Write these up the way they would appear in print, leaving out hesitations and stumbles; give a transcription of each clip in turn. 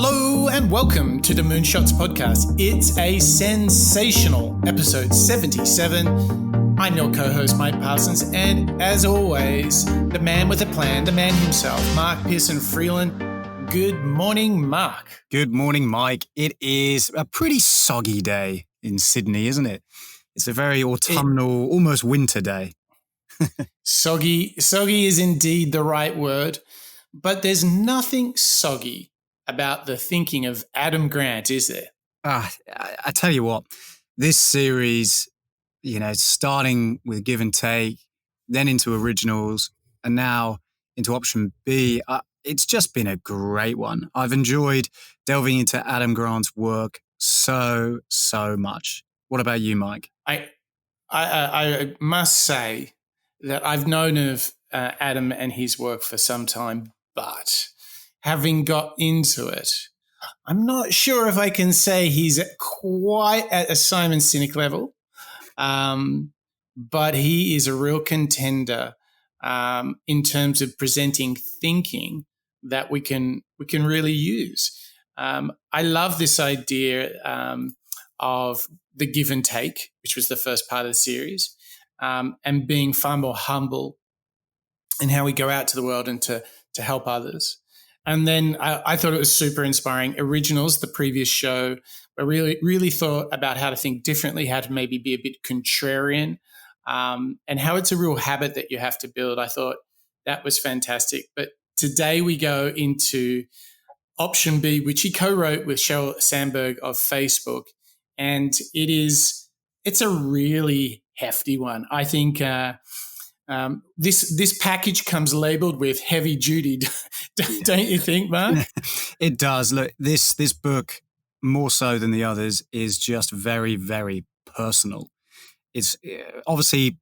Hello and welcome to the Moonshots podcast. It's a sensational episode 77. I'm your co-host, Mike Parsons, and as always, the man with a plan, the man himself, Mark Pearson Freeland. Good morning, Mark. Good morning, Mike. It is a pretty soggy day in Sydney, isn't it? It's a very autumnal, almost winter day. Soggy is indeed the right word, but there's nothing soggy about the thinking of Adam Grant, is there? I tell you what, this series, starting with Give and Take, then into Originals, and now into Option B, it's just been a great one. I've enjoyed delving into Adam Grant's work so much. What about you, Mike? I must say that I've known of Adam and his work for some time, but having got into it, I'm not sure if I can say he's quite at a Simon Sinek level, but he is a real contender in terms of presenting thinking that we can really use. I love this idea of the give and take, which was the first part of the series, and being far more humble in how we go out to the world and to help others. And then I thought it was super inspiring. Originals, the previous show, I really thought about how to think differently, how to maybe be a bit contrarian, and how it's a real habit that you have to build. I thought that was fantastic. But today we go into Option B, which he co-wrote with Sheryl Sandberg of Facebook. And it's a really hefty one. I think this package comes labeled with heavy duty, don't you think, Mark? It does. Look, this book, more so than the others, is just very, very personal. It's obviously,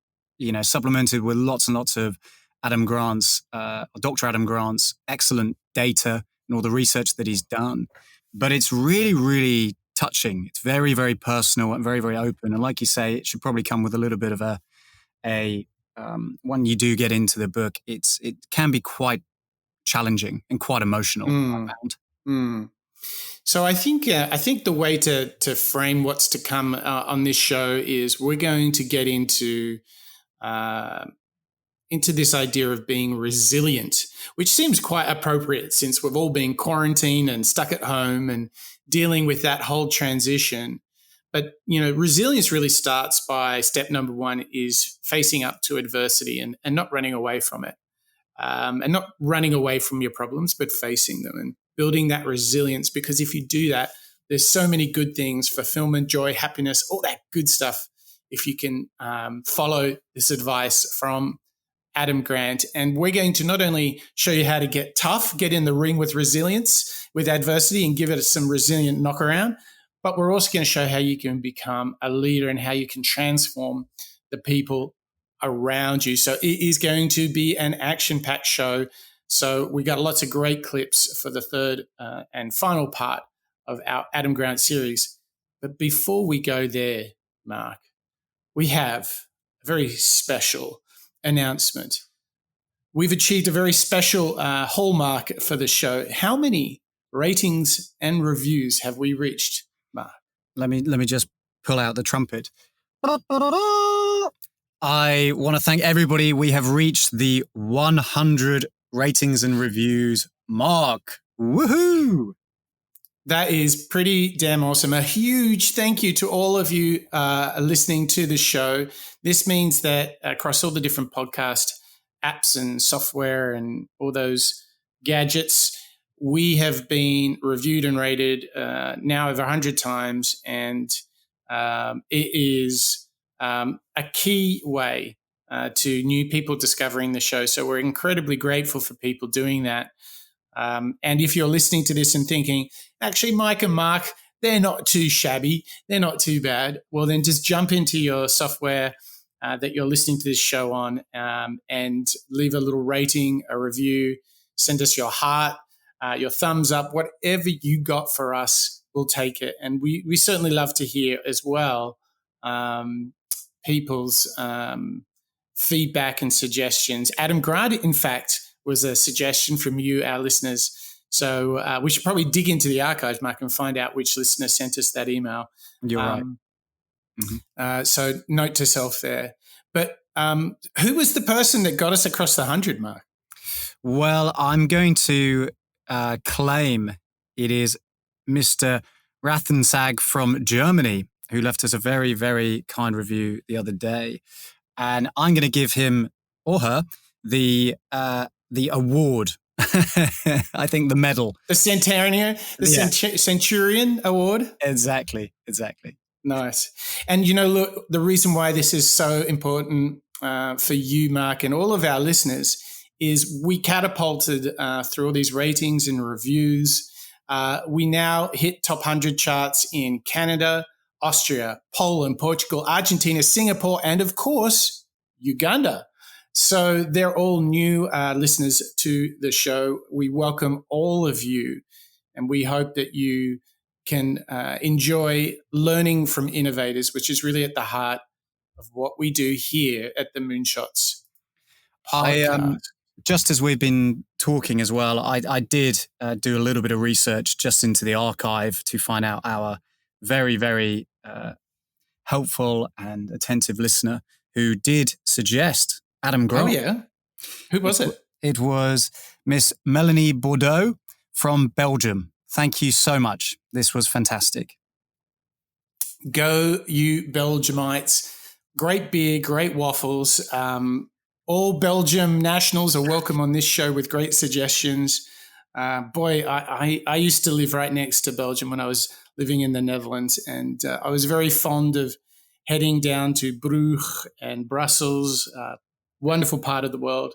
supplemented with lots and lots of Dr. Adam Grant's excellent data and all the research that he's done. But it's really, really touching. It's very, very personal and very, very open. And like you say, it should probably come with a little bit of when you do get into the book, it can be quite challenging and quite emotional. I found. So I think the way to frame what's to come on this show is we're going to get into this idea of being resilient, which seems quite appropriate since we've all been quarantined and stuck at home and dealing with that whole transition. But, resilience really starts by step number one is facing up to adversity and not running away from it, and not running away from your problems, but facing them and building that resilience. Because if you do that, there's so many good things, fulfillment, joy, happiness, all that good stuff. If you can follow this advice from Adam Grant. And we're going to not only show you how to get tough, get in the ring with resilience, with adversity and give it some resilient knock around, but we're also going to show how you can become a leader and how you can transform the people around you. So it is going to be an action-packed show. So we got lots of great clips for the third and final part of our Adam Grant series. But before we go there, Mark, we have a very special announcement. We've achieved a very special hallmark for the show. How many ratings and reviews have we reached, Mark? Let me just pull out the trumpet. I want to thank everybody. We have reached the 100 ratings and reviews mark. Woohoo! That is pretty damn awesome. A huge thank you to all of you listening to the show. This means that across all the different podcast apps and software and all those gadgets, we have been reviewed and rated now over 100 times, and it is a key way to new people discovering the show. So we're incredibly grateful for people doing that. And if you're listening to this and thinking, actually, Mike and Mark, they're not too shabby, they're not too bad, well, then just jump into your software that you're listening to this show on and leave a little rating, a review, send us your heart, your thumbs up, whatever you got for us, we'll take it. And we certainly love to hear as well people's feedback and suggestions. Adam Grant, in fact, was a suggestion from you, our listeners. So we should probably dig into the archives, Mark, and find out which listener sent us that email. You're right. Mm-hmm. So note to self there. But who was the person that got us across the 100, Mark? Well, I'm going to claim it is Mr. Rathensag from Germany, who left us a very, very kind review the other day. And I'm going to give him or her the award. I think the medal. The Centurion, Centurion Award? Exactly. Nice. And, look, the reason why this is so important for you, Mark, and all of our listeners is we catapulted through all these ratings and reviews. We now hit top 100 charts in Canada, Austria, Poland, Portugal, Argentina, Singapore, and, of course, Uganda. So they're all new listeners to the show. We welcome all of you, and we hope that you can enjoy learning from innovators, which is really at the heart of what we do here at the Moonshots podcast. Just as we've been talking as well, I did do a little bit of research just into the archive to find out our very, very helpful and attentive listener who did suggest Adam Grant. Oh, yeah. Who was it? It was Miss Melanie Bordeaux from Belgium. Thank you so much. This was fantastic. Go, you Belgiumites. Great beer, great waffles. All Belgium nationals are welcome on this show with great suggestions. Boy, I used to live right next to Belgium when I was living in the Netherlands, and I was very fond of heading down to Bruges and Brussels, wonderful part of the world.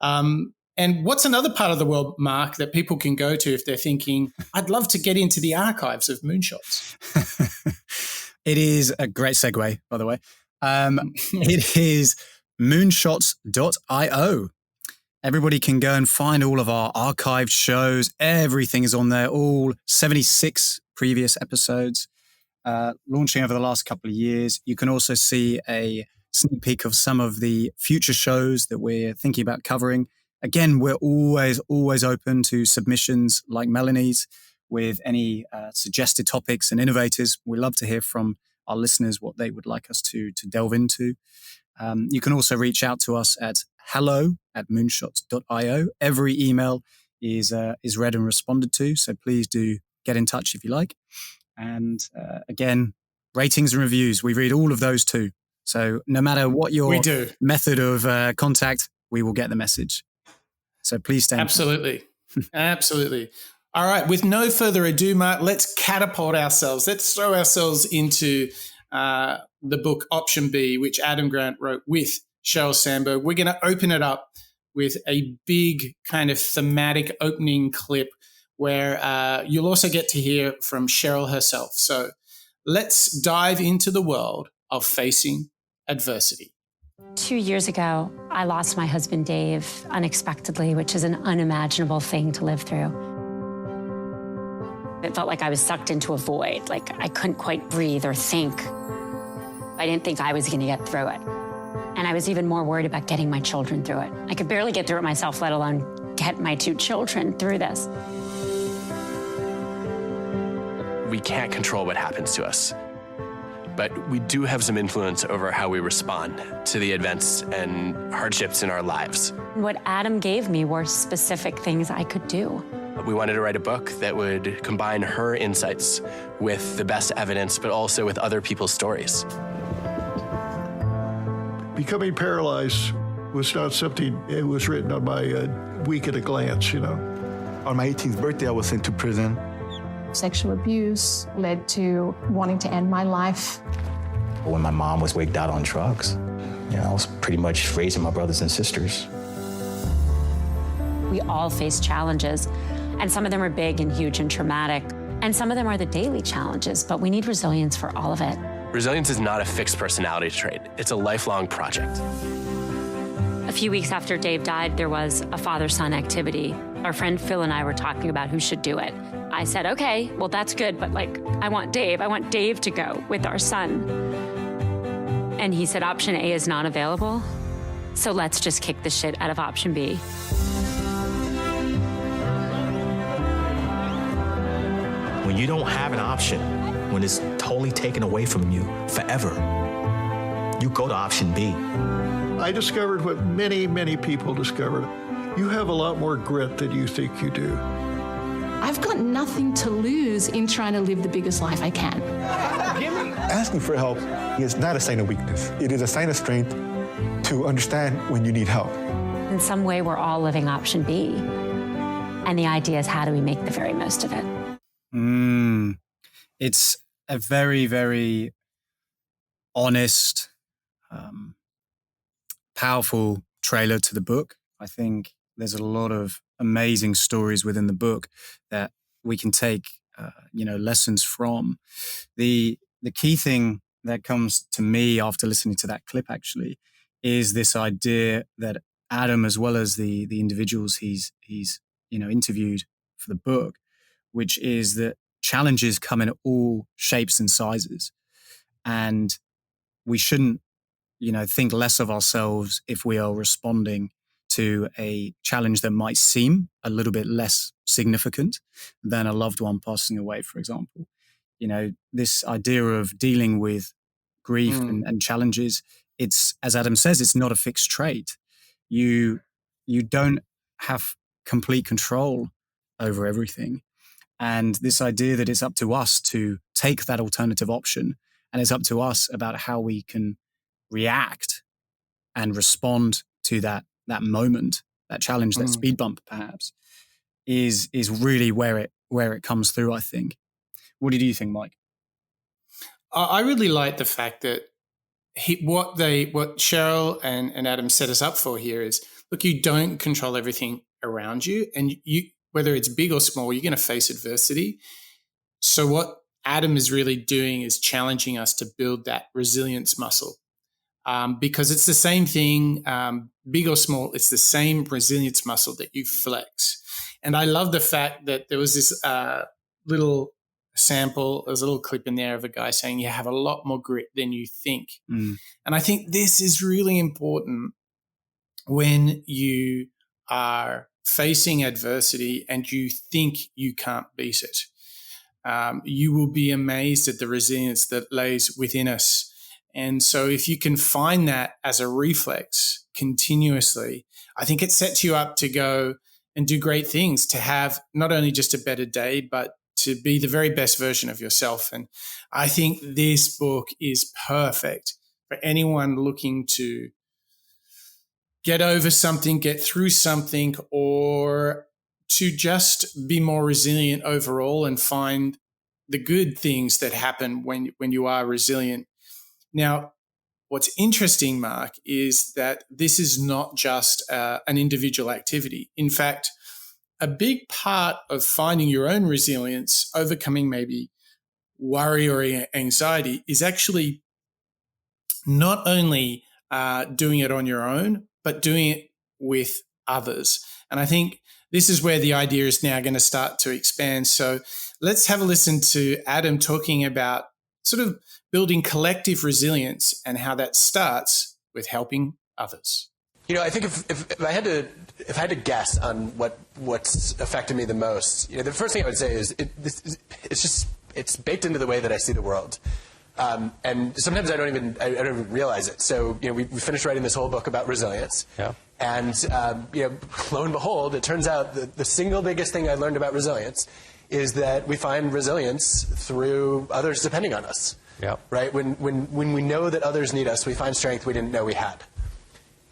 And what's another part of the world, Mark, that people can go to if they're thinking, I'd love to get into the archives of Moonshots? It is a great segue, by the way. It is moonshots.io. Everybody can go and find all of our archived shows. Everything is on there, all 76 previous episodes, launching over the last couple of years. You can also see a sneak peek of some of the future shows that we're thinking about covering. Again, we're always open to submissions like Melanie's with any suggested topics and innovators. We love to hear from our listeners what they would like us to delve into. You can also reach out to us at hello@moonshots.io. Every email is read and responded to, so please do get in touch if you like. And again, ratings and reviews, we read all of those too. So no matter what your method of contact, we will get the message. So please stay. Absolutely. Absolutely. All right. With no further ado, Mark, let's catapult ourselves. Let's throw ourselves into the book Option B, which Adam Grant wrote with Sheryl Sandberg. We're going to open it up with a big kind of thematic opening clip where you'll also get to hear from Sheryl herself. So let's dive into the world of facing adversity. 2 years ago, I lost my husband, Dave, unexpectedly, which is an unimaginable thing to live through. It felt like I was sucked into a void, like I couldn't quite breathe or think. I didn't think I was going to get through it. And I was even more worried about getting my children through it. I could barely get through it myself, let alone get my 2 children through this. We can't control what happens to us, but we do have some influence over how we respond to the events and hardships in our lives. What Adam gave me were specific things I could do. We wanted to write a book that would combine her insights with the best evidence, but also with other people's stories. Becoming paralyzed was not something it was written on my week at a glance, you know. On my 18th birthday, I was sent to prison. Sexual abuse led to wanting to end my life. When my mom was waked out on drugs, I was pretty much raising my brothers and sisters. We all face challenges, and some of them are big and huge and traumatic, and some of them are the daily challenges, but we need resilience for all of it. Resilience is not a fixed personality trait. It's a lifelong project. A few weeks after Dave died, there was a father-son activity. Our friend Phil and I were talking about who should do it. I said, okay, well, that's good, but I want Dave to go with our son. And he said, option A is not available, so let's just kick the shit out of option B. When you don't have an option, when it's totally taken away from you forever, you go to option B. I discovered what many, many people discovered. You have a lot more grit than you think you do. I've got nothing to lose in trying to live the biggest life I can. Asking for help is not a sign of weakness. It is a sign of strength to understand when you need help. In some way, we're all living option B. And the idea is, how do we make the very most of it? It's a very, very honest, powerful trailer to the book. I think there's a lot of amazing stories within the book that we can take, lessons from. The key thing that comes to me after listening to that clip actually is this idea that Adam, as well as the individuals he's interviewed for the book, which is that challenges come in all shapes and sizes, and we shouldn't think less of ourselves if we are responding to a challenge that might seem a little bit less significant than a loved one passing away, for example. This idea of dealing with grief and challenges, it's, as Adam says, it's not a fixed trait. You don't have complete control over everything. And this idea that it's up to us to take that alternative option, and it's up to us about how we can react and respond to that moment, that challenge, that speed bump perhaps, is really where it comes through, I think. What did you think, Mike? I really like the fact that what Cheryl and Adam set us up for here is, look, you don't control everything around you, and you, whether it's big or small, you're going to face adversity. So what Adam is really doing is challenging us to build that resilience muscle, because it's the same thing, big or small, it's the same resilience muscle that you flex. And I love the fact that there was this little sample, there's a little clip in there of a guy saying you have a lot more grit than you think. And I think this is really important when you are facing adversity and you think you can't beat it. You will be amazed at the resilience that lays within us. And so if you can find that as a reflex continuously, I think it sets you up to go and do great things, to have not only just a better day, but to be the very best version of yourself. And I think this book is perfect for anyone looking to get over something, get through something, or to just be more resilient overall and find the good things that happen when you are resilient. Now, what's interesting, Mark, is that this is not just an individual activity. In fact, a big part of finding your own resilience, overcoming maybe worry or anxiety, is actually not only doing it on your own, but doing it with others. And I think this is where the idea is now going to start to expand. So let's have a listen to Adam talking about sort of building collective resilience and how that starts with helping others. I think if I had to guess on what's affected me the most, the first thing I would say is it's baked into the way that I see the world. And sometimes I don't even realize it. So, we finished writing this whole book about resilience. Yeah. And, lo and behold, it turns out that the single biggest thing I learned about resilience is that we find resilience through others depending on us. Yeah. Right? When we know that others need us, we find strength we didn't know we had.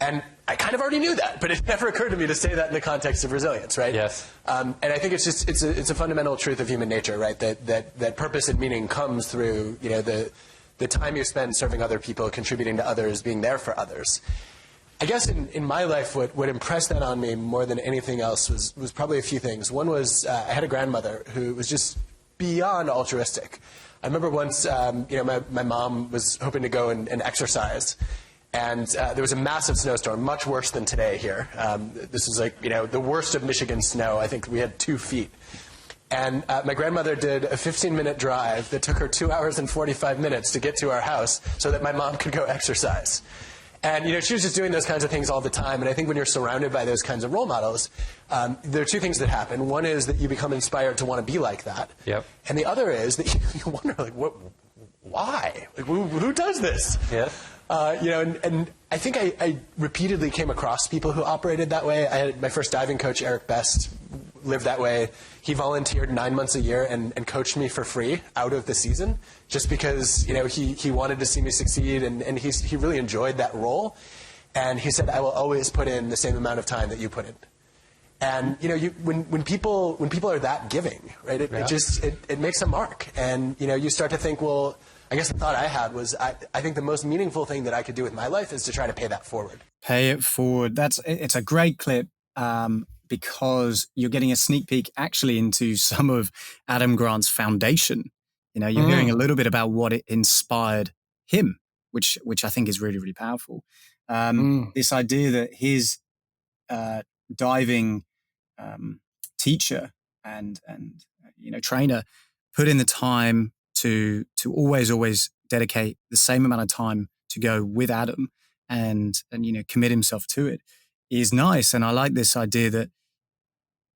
And I kind of already knew that, but it never occurred to me to say that in the context of resilience, right? Yes. And I think it's a fundamental truth of human nature, right? That purpose and meaning comes through, the time you spend serving other people, contributing to others, being there for others. I guess in my life, what impressed that on me more than anything else was probably a few things. One was I had a grandmother who was just beyond altruistic. I remember once, my mom was hoping to go and exercise. And there was a massive snowstorm, much worse than today here. This was the worst of Michigan snow. I think we had 2 feet. And my grandmother did a 15-minute drive that took her 2 hours and 45 minutes to get to our house so that my mom could go exercise. And she was just doing those kinds of things all the time. And I think when you're surrounded by those kinds of role models, there are two things that happen. One is that you become inspired to want to be like that. Yep. And the other is that you wonder, like, why? Like, who does this? Yeah. And I think I repeatedly came across people who operated that way. I had my first diving coach, Eric Best, lived that way. He volunteered 9 months a year and coached me for free out of the season, just because he wanted to see me succeed, and he really enjoyed that role. And he said, I will always put in the same amount of time that you put in. And when people are that giving, right, it makes a mark. And you start to think, well, I guess the thought I had was, I think the most meaningful thing that I could do with my life is to try to pay that forward. Pay it forward. It's a great clip because you're getting a sneak peek actually into some of Adam Grant's foundation. You're hearing a little bit about what it inspired him, which I think is really, really powerful. This idea that his diving teacher and trainer put in the time to always dedicate the same amount of time to go with Adam and commit himself to it is nice. And I like this idea that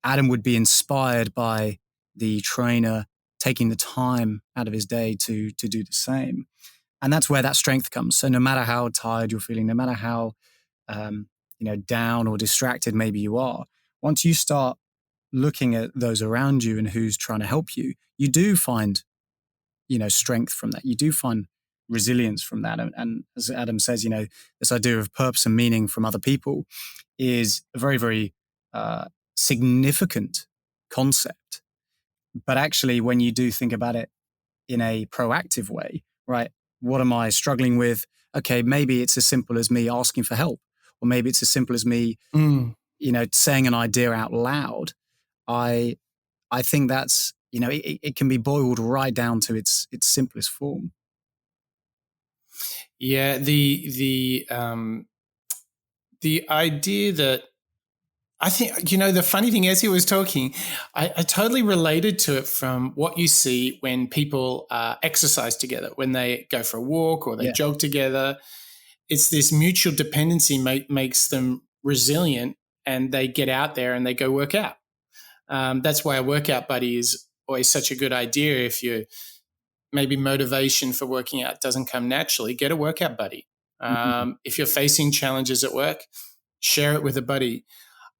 Adam would be inspired by the trainer taking the time out of his day to do the same. And that's where that strength comes. So no matter how tired you're feeling, no matter how down or distracted maybe you are, once you start looking at those around you and who's trying to help you, you do find strength from that. You do find resilience from that. And as Adam says, this idea of purpose and meaning from other people is a very, very significant concept. But actually, when you do think about it in a proactive way, right? What am I struggling with? Okay, maybe it's as simple as me asking for help, or maybe it's as simple as me, saying an idea out loud. I think that's, it can be boiled right down to its simplest form. Yeah, the idea that I think, the funny thing, as he was talking, I totally related to it from what you see when people exercise together, when they go for a walk or they jog together. It's this mutual dependency makes them resilient, and they get out there and they go work out. That's why a workout buddy is always such a good idea. If you maybe motivation for working out doesn't come naturally, get a workout buddy. If you're facing challenges at work, share it with a buddy.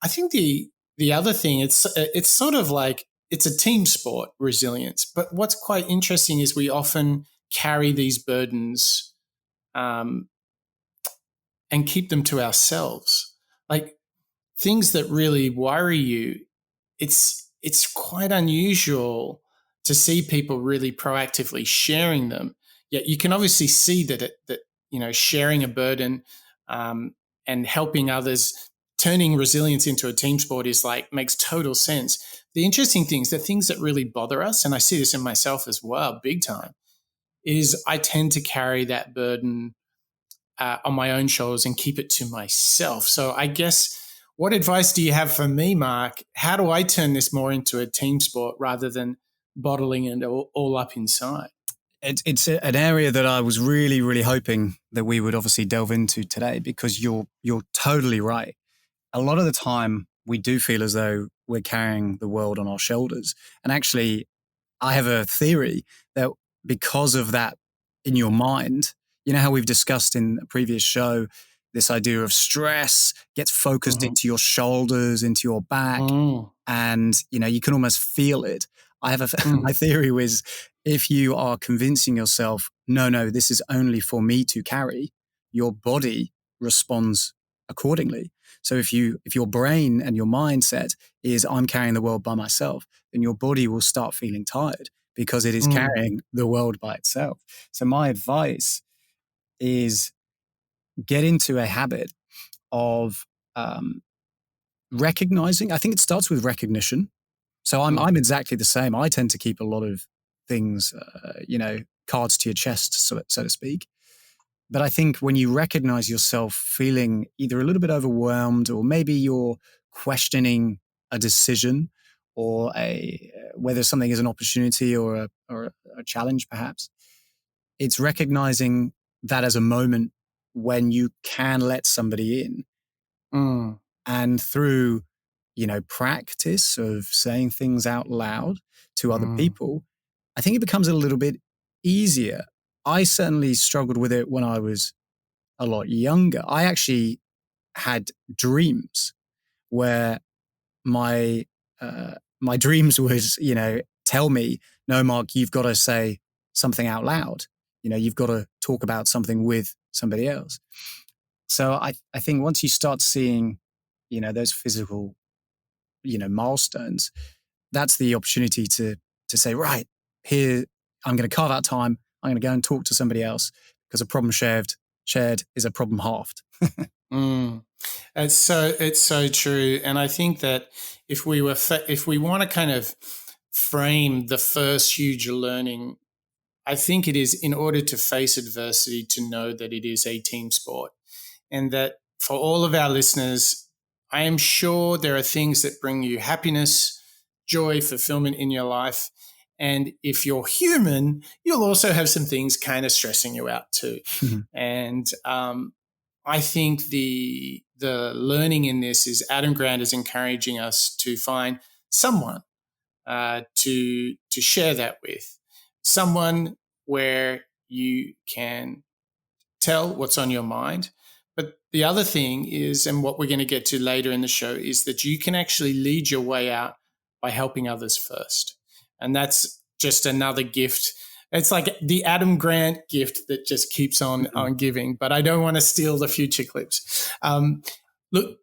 I think the other thing, it's sort of like it's a team sport, resilience. But what's quite interesting is we often carry these burdens and keep them to ourselves. Like things that really worry you, it's quite unusual to see people really proactively sharing them. Yet you can obviously see that sharing a burden and helping others, turning resilience into a team sport makes total sense. The interesting things, the things that really bother us, and I see this in myself as well, big time, is I tend to carry that burden on my own shoulders and keep it to myself. So I guess, what advice do you have for me, Mark? How do I turn this more into a team sport rather than bottling it all up inside? It's an area that I was really, really hoping that we would obviously delve into today, because you're totally right. A lot of the time we do feel as though we're carrying the world on our shoulders. And actually, I have a theory that because of that in your mind, how we've discussed in a previous show, this idea of stress gets focused into your shoulders, into your back, and, you can almost feel it. I have my theory was, if you are convincing yourself, no, this is only for me to carry, your body responds accordingly. So if your brain and your mindset is, I'm carrying the world by myself, then your body will start feeling tired because it is carrying the world by itself. So my advice is, get into a habit of recognizing. I think it starts with recognition. So I'm exactly the same. I tend to keep a lot of things, cards to your chest, so to speak. But I think when you recognize yourself feeling either a little bit overwhelmed, or maybe you're questioning a decision, or whether something is an opportunity or a challenge, perhaps, it's recognizing that as a moment when you can let somebody in. Mm. And through, practice of saying things out loud to other people, I think it becomes a little bit easier. I certainly struggled with it when I was a lot younger. I actually had dreams where my dreams was, tell me, no, Mark, you've got to say something out loud. You've got to talk about something with somebody else. So I think once you start seeing, those physical, milestones, that's the opportunity to say, right, here, I'm going to carve out time. I'm going to go and talk to somebody else, because a problem shared is a problem halved. It's so true. And I think that if we want to kind of frame the first huge learning, I think it is, in order to face adversity, to know that it is a team sport, and that for all of our listeners, I am sure there are things that bring you happiness, joy, fulfillment in your life. And if you're human, you'll also have some things kind of stressing you out too. And I think the learning in this is Adam Grant is encouraging us to find someone to share that with, someone where you can tell what's on your mind. But the other thing is, and what we're going to get to later in the show, is that you can actually lead your way out by helping others first. And that's just another gift. It's like the Adam Grant gift that just keeps on giving, but I don't want to steal the future clips. Look,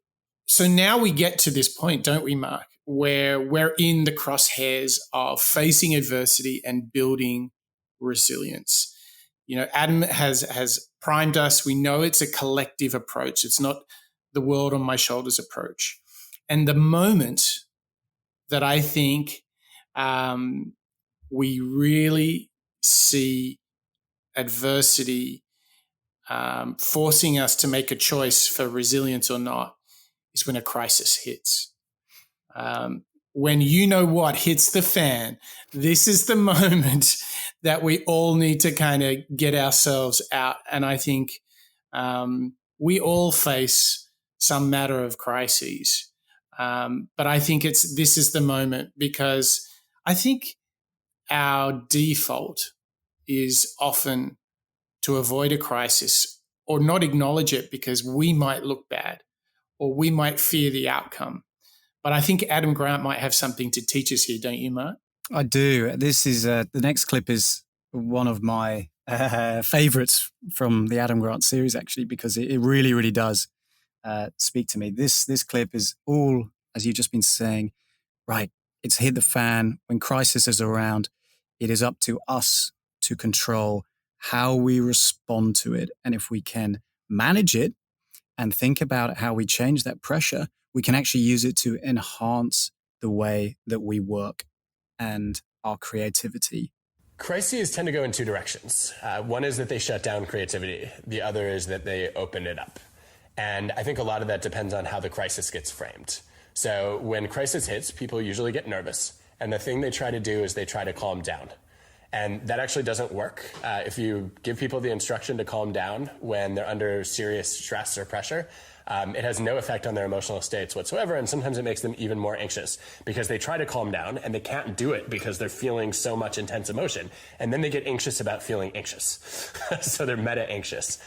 so now we get to this point, don't we, Mark, where we're in the crosshairs of facing adversity and building resilience. Adam has primed us. We know it's a collective approach. It's not the world on my shoulders approach. And the moment that I think we really see adversity forcing us to make a choice for resilience or not is when a crisis hits. When what hits the fan, this is the moment that we all need to kind of get ourselves out. And I think we all face some matter of crises. But I think this is the moment, because I think our default is often to avoid a crisis or not acknowledge it because we might look bad or we might fear the outcome. But I think Adam Grant might have something to teach us here, don't you, Mark? I do. This is the next clip is one of my favorites from the Adam Grant series, actually, because it really, really does speak to me. This clip is all, as you've just been saying, right, it's hit the fan. When crisis is around, it is up to us to control how we respond to it. And if we can manage it and think about how we change that pressure, we can actually use it to enhance the way that we work and our creativity. Crises tend to go in two directions. One is that they shut down creativity. The other is that they open it up. And I think a lot of that depends on how the crisis gets framed. So when crisis hits, people usually get nervous. And the thing they try to do is they try to calm down. And that actually doesn't work. If you give people the instruction to calm down when they're under serious stress or pressure, it has no effect on their emotional states whatsoever, and sometimes it makes them even more anxious because they try to calm down and they can't do it because they're feeling so much intense emotion, and then they get anxious about feeling anxious. So they're meta-anxious.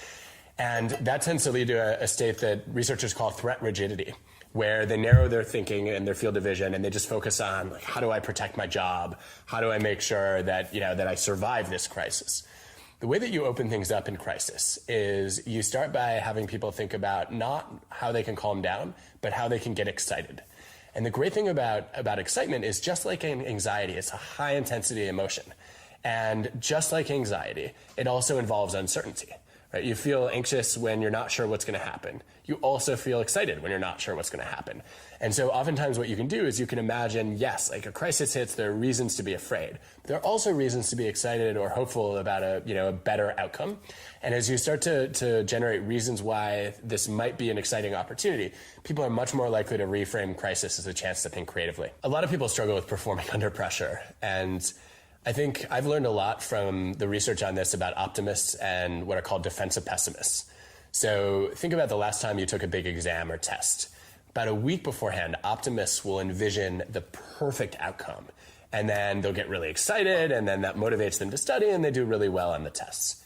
And that tends to lead to a state that researchers call threat rigidity, where they narrow their thinking and their field of vision and they just focus on, like, how do I protect my job? How do I make sure that, that I survive this crisis? The way that you open things up in crisis is you start by having people think about not how they can calm down, but how they can get excited. And the great thing about excitement is, just like anxiety, it's a high intensity emotion. And just like anxiety, it also involves uncertainty. Right? You feel anxious when you're not sure what's going to happen. You also feel excited when you're not sure what's going to happen. And so oftentimes what you can do is you can imagine, yes, like a crisis hits, there are reasons to be afraid. There are also reasons to be excited or hopeful about a better outcome. And as you start to generate reasons why this might be an exciting opportunity, people are much more likely to reframe crisis as a chance to think creatively. A lot of people struggle with performing under pressure, and I think I've learned a lot from the research on this about optimists and what are called defensive pessimists. So think about the last time you took a big exam or test. About a week beforehand, optimists will envision the perfect outcome. And then they'll get really excited, and then that motivates them to study, and they do really well on the tests.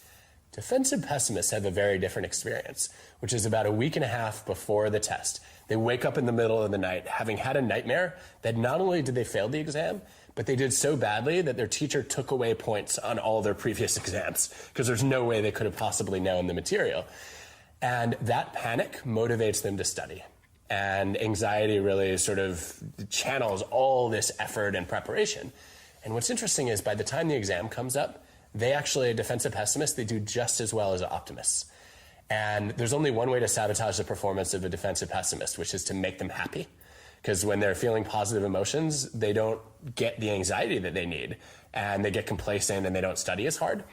Defensive pessimists have a very different experience, which is about a week and a half before the test. They wake up in the middle of the night having had a nightmare that not only did they fail the exam, but they did so badly that their teacher took away points on all their previous exams because there's no way they could have possibly known the material. And that panic motivates them to study. And anxiety really sort of channels all this effort and preparation. And what's interesting is by the time the exam comes up, they actually, defensive pessimists, they do just as well as optimists. And there's only one way to sabotage the performance of a defensive pessimist, which is to make them happy. Because when they're feeling positive emotions, they don't get the anxiety that they need. And they get complacent and they don't study as hard.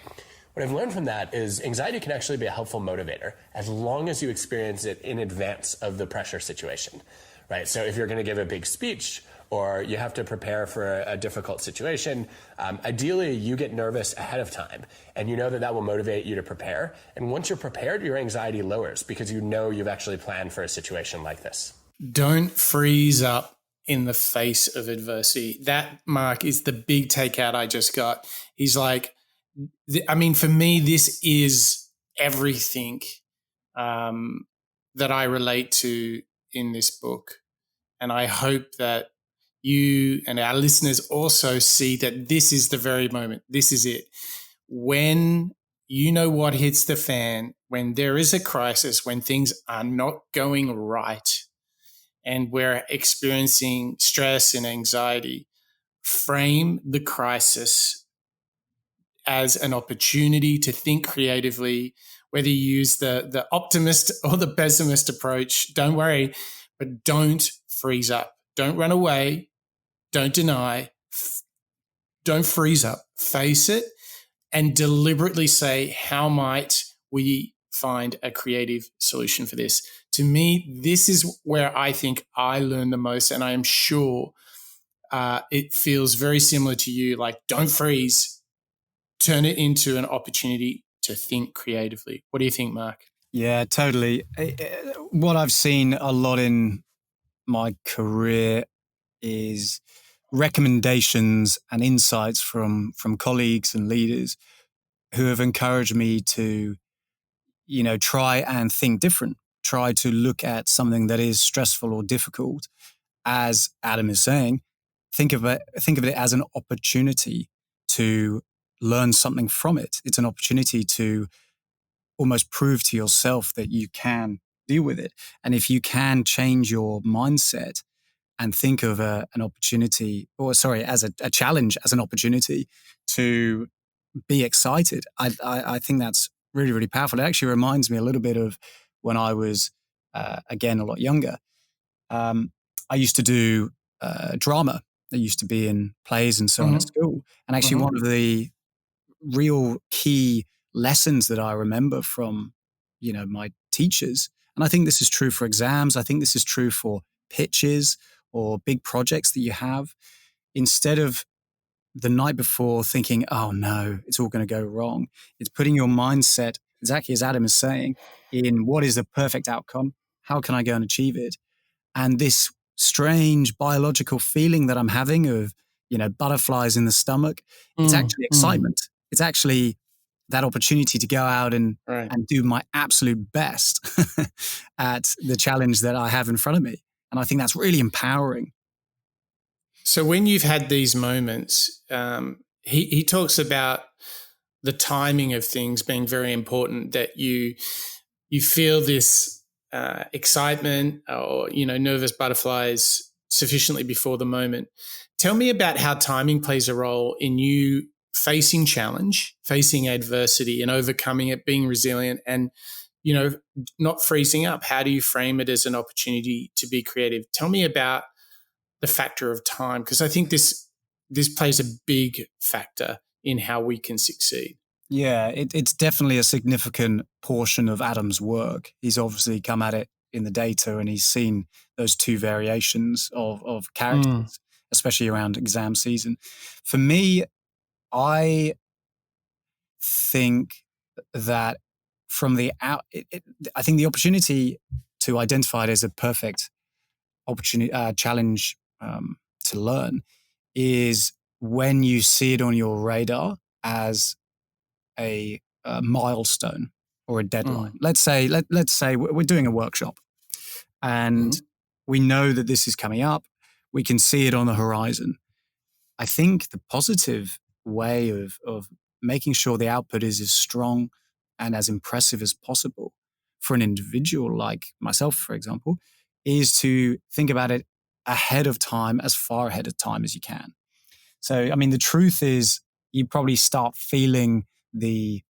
What I've learned from that is anxiety can actually be a helpful motivator as long as you experience it in advance of the pressure situation, right? So if you're going to give a big speech or you have to prepare for a difficult situation, ideally you get nervous ahead of time and you know that that will motivate you to prepare. And once you're prepared, your anxiety lowers because you know you've actually planned for a situation like this. Don't freeze up in the face of adversity. That, Mark, is the big takeout I just got. He's like, I mean, for me, this is everything that I relate to in this book. And I hope that you and our listeners also see that this is the very moment. This is it. When you know what hits the fan, when there is a crisis, when things are not going right and we're experiencing stress and anxiety, frame the crisis as an opportunity to think creatively, whether you use the optimist or the pessimist approach, don't worry, but don't freeze up. Don't run away. Don't deny. Don't freeze up. Face it and deliberately say, how might we find a creative solution for this? To me, this is where I think I learn the most, and I am sure it feels very similar to you. Like, don't freeze. Turn it into an opportunity to think creatively. What do you think, Mark? Yeah, totally. What I've seen a lot in my career is recommendations and insights from colleagues and leaders who have encouraged me to, try and think different, try to look at something that is stressful or difficult. As Adam is saying, think of it as an opportunity to learn something from it. It's an opportunity to almost prove to yourself that you can deal with it. And if you can change your mindset and think of an opportunity, as a challenge, as an opportunity to be excited, I think that's really, really powerful. It actually reminds me a little bit of when I was, again, a lot younger. I used to do drama. I used to be in plays and so on at school. And actually one of the real key lessons that I remember from, my teachers, and I think this is true for exams, I think this is true for pitches or big projects that you have, instead of the night before thinking, oh no, it's all going to go wrong, it's putting your mindset, exactly as Adam is saying, in what is the perfect outcome, how can I go and achieve it? And this strange biological feeling that I'm having of, butterflies in the stomach, it's actually excitement. It's actually that opportunity to go out and do my absolute best at the challenge that I have in front of me. And I think that's really empowering. So when you've had these moments, he talks about the timing of things being very important, that you feel this excitement or, nervous butterflies sufficiently before the moment. Tell me about how timing plays a role in you facing challenge, facing adversity and overcoming it, being resilient and, not freezing up. How do you frame it as an opportunity to be creative? Tell me about the factor of time, because I think this plays a big factor in how we can succeed. Yeah, it's definitely a significant portion of Adam's work. He's obviously come at it in the data and he's seen those two variations of characters, especially around exam season. For me, I think that from the out, I think the opportunity to identify it as a perfect opportunity, challenge to learn is when you see it on your radar as a milestone or a deadline. Let's say we're doing a workshop and we know that this is coming up. We can see it on the horizon. I think the positive way of making sure the output is as strong and as impressive as possible for an individual like myself, for example, is to think about it ahead of time, as far ahead of time as you can. So, I mean, the truth is you probably start feeling the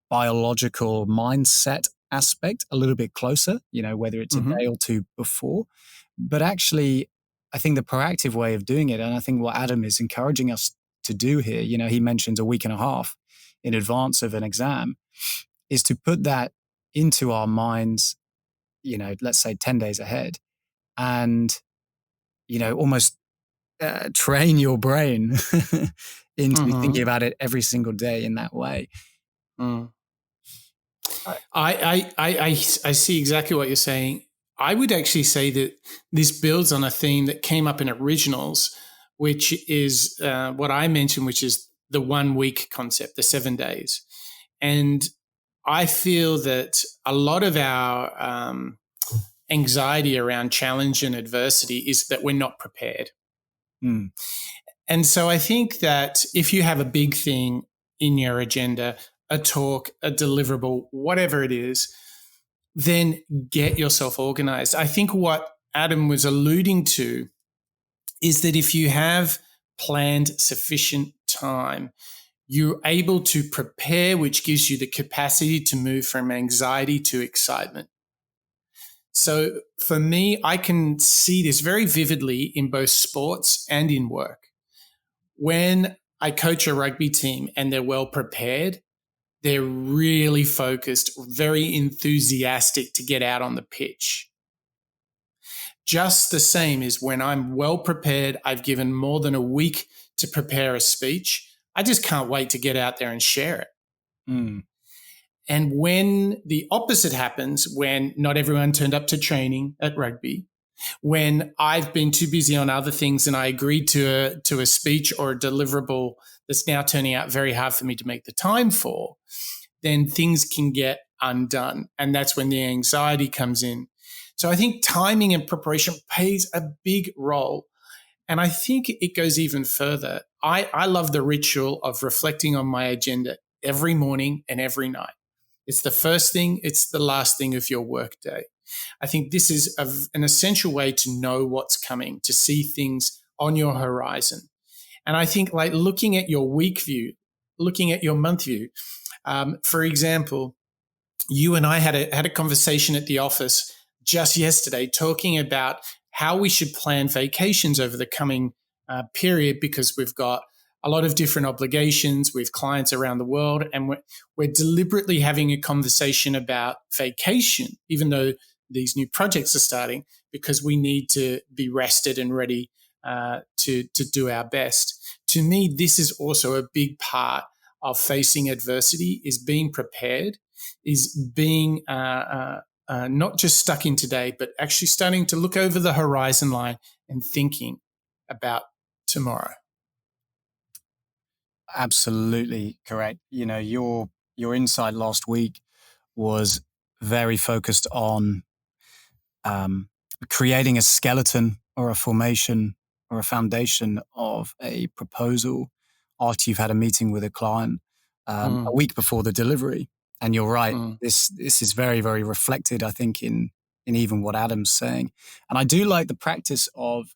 biological mindset aspect a little bit closer, whether it's a day or two before. But actually, I think the proactive way of doing it, and I think what Adam is encouraging us to do here, he mentions a week and a half in advance of an exam, is to put that into our minds, let's say 10 days ahead, and, almost train your brain into thinking about it every single day in that way. I see exactly what you're saying. I would actually say that this builds on a theme that came up in Originals, which is what I mentioned, which is the 1 week concept, the 7 days. And I feel that a lot of our anxiety around challenge and adversity is that we're not prepared. And so I think that if you have a big thing in your agenda, a talk, a deliverable, whatever it is, then get yourself organized. I think what Adam was alluding to is that if you have planned sufficient time, you're able to prepare, which gives you the capacity to move from anxiety to excitement. So for me, I can see this very vividly in both sports and in work. When I coach a rugby team and they're well prepared, they're really focused, very enthusiastic to get out on the pitch. Just the same as when I'm well prepared, I've given more than a week to prepare a speech. I just can't wait to get out there and share it. And when the opposite happens, when not everyone turned up to training at rugby, when I've been too busy on other things and I agreed to a speech or a deliverable that's now turning out very hard for me to make the time for, then things can get undone. And that's when the anxiety comes in. So I think timing and preparation plays a big role. And I think it goes even further. I love the ritual of reflecting on my agenda every morning and every night. It's the first thing, it's the last thing of your workday. I think this is an essential way to know what's coming, to see things on your horizon. And I think like looking at your week view, looking at your month view, for example, you and I had a conversation at the office just yesterday talking about how we should plan vacations over the coming period, because we've got a lot of different obligations with clients around the world. And we're deliberately having a conversation about vacation, even though these new projects are starting, because we need to be rested and ready to do our best. To me, this is also a big part of facing adversity, is being prepared, is being not just stuck in today, but actually starting to look over the horizon line and thinking about tomorrow. Absolutely correct. Your insight last week was very focused on creating a skeleton or a formation or a foundation of a proposal after you've had a meeting with a client a week before the delivery. And you're right. This is very, very reflected, I think, in even what Adam's saying. And I do like the practice of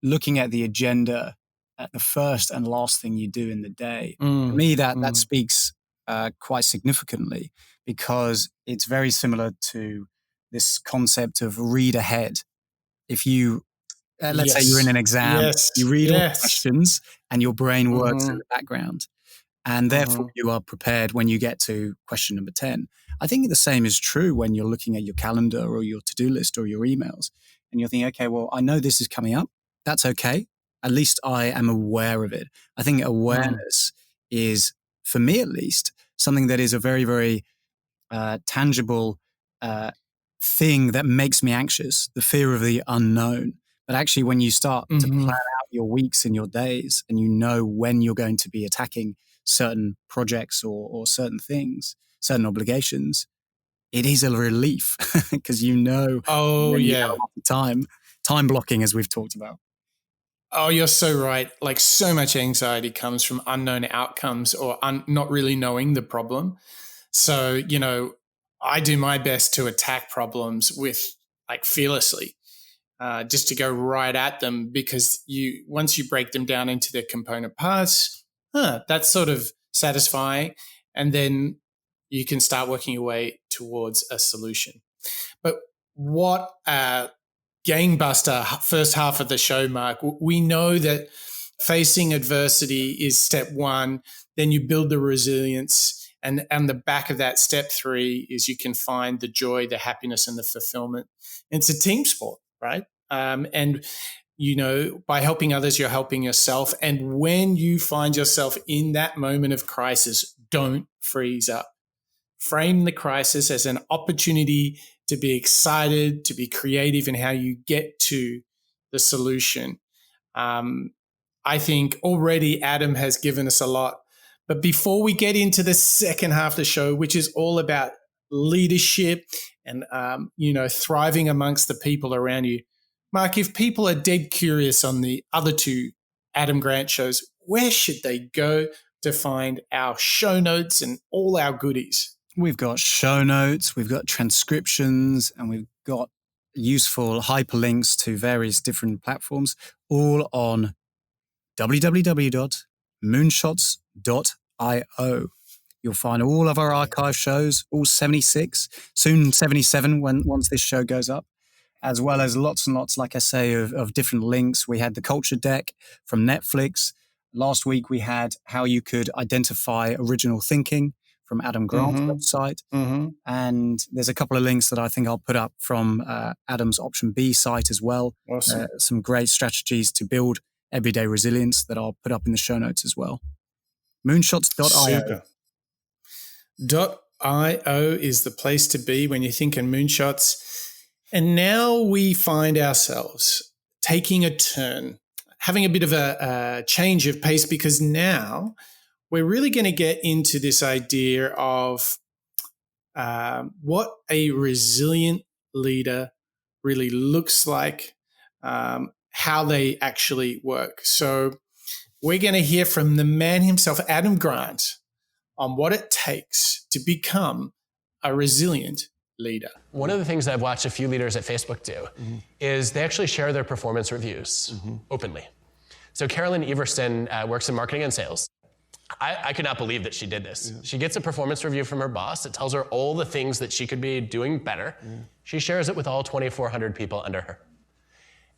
looking at the agenda at the first and last thing you do in the day. For me, that speaks quite significantly, because it's very similar to this concept of read ahead. If you, let's say you're in an exam, you read all the questions and your brain works in the background. And therefore, you are prepared when you get to question number 10. I think the same is true when you're looking at your calendar or your to-do list or your emails. And you're thinking, okay, well, I know this is coming up. That's okay. At least I am aware of it. I think awareness is, for me at least, something that is a very, very tangible thing that makes me anxious, the fear of the unknown. But actually, when you start to plan out your weeks and your days, and you know when you're going to be attacking certain projects or certain things, certain obligations, it is a relief because you know when you have a lot of time blocking, as we've talked about. Oh, you're so right. Like, so much anxiety comes from unknown outcomes or not really knowing the problem. So, you know, I do my best to attack problems with like fearlessly, just to go right at them, because once you break them down into their component parts, that's sort of satisfying. And then you can start working your way towards a solution. But what gangbuster first half of the show, Mark. We know that facing adversity is step one. Then you build the resilience. And the back of that, step 3, is you can find the joy, the happiness, and the fulfillment. And it's a team sport, right? And, you know, by helping others, you're helping yourself. And when you find yourself in that moment of crisis, don't freeze up. Frame the crisis as an opportunity to be excited, to be creative in how you get to the solution. I think already Adam has given us a lot. But before we get into the second half of the show, which is all about leadership and, you know, thriving amongst the people around you, Mark, if people are dead curious on the other 2 Adam Grant shows, where should they go to find our show notes and all our goodies? We've got show notes, we've got transcriptions, and we've got useful hyperlinks to various different platforms, all on www.moonshots.io. You'll find all of our archive shows, all 76, soon 77 once this show goes up, as well as lots and lots, like I say, of different links. We had the Culture Deck from Netflix. Last week we had how you could identify original thinking from Adam Grant's website. And there's a couple of links that I think I'll put up from Adam's Option B site as well. Awesome. Some great strategies to build everyday resilience that I'll put up in the show notes as well. Moonshots.io. Super. .io is the place to be when you're thinking moonshots. And now we find ourselves taking a turn, having a bit of a change of pace, because now we're really going to get into this idea of what a resilient leader really looks like, how they actually work. So we're going to hear from the man himself, Adam Grant, on what it takes to become a resilient leader. One of the things I've watched a few leaders at Facebook do is they actually share their performance reviews openly. So Carolyn Everson works in marketing and sales. I could not believe that she did this. Yeah. She gets a performance review from her boss. It tells her all the things that she could be doing better. Yeah. She shares it with all 2,400 people under her.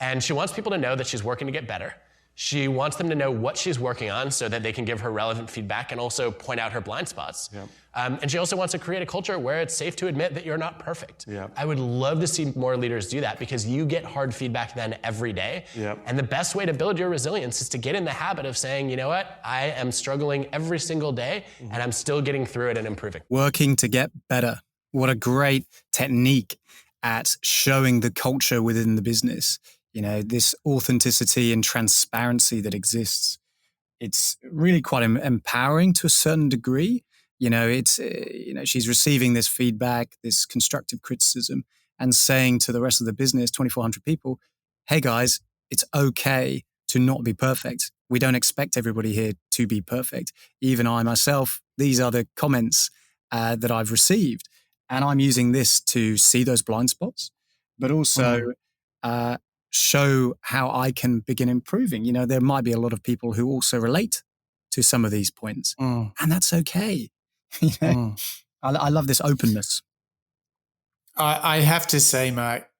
And she wants people to know that she's working to get better. She wants them to know what she's working on so that they can give her relevant feedback and also point out her blind spots. Yeah. And she also wants to create a culture where it's safe to admit that you're not perfect. Yeah. I would love to see more leaders do that, because you get hard feedback then every day. Yeah. And the best way to build your resilience is to get in the habit of saying, you know what, I am struggling every single day and I'm still getting through it and improving. Working to get better. What a great technique at showing the culture within the business. You know, this authenticity and transparency that exists. It's really quite empowering to a certain degree. You know, it's, she's receiving this feedback, this constructive criticism, and saying to the rest of the business, 2,400 people, hey guys, it's okay to not be perfect. We don't expect everybody here to be perfect. Even I myself, these are the comments that I've received. And I'm using this to see those blind spots, but also show how I can begin improving. You know, there might be a lot of people who also relate to some of these points, and that's okay. You know? I love this openness. I have to say, Mark,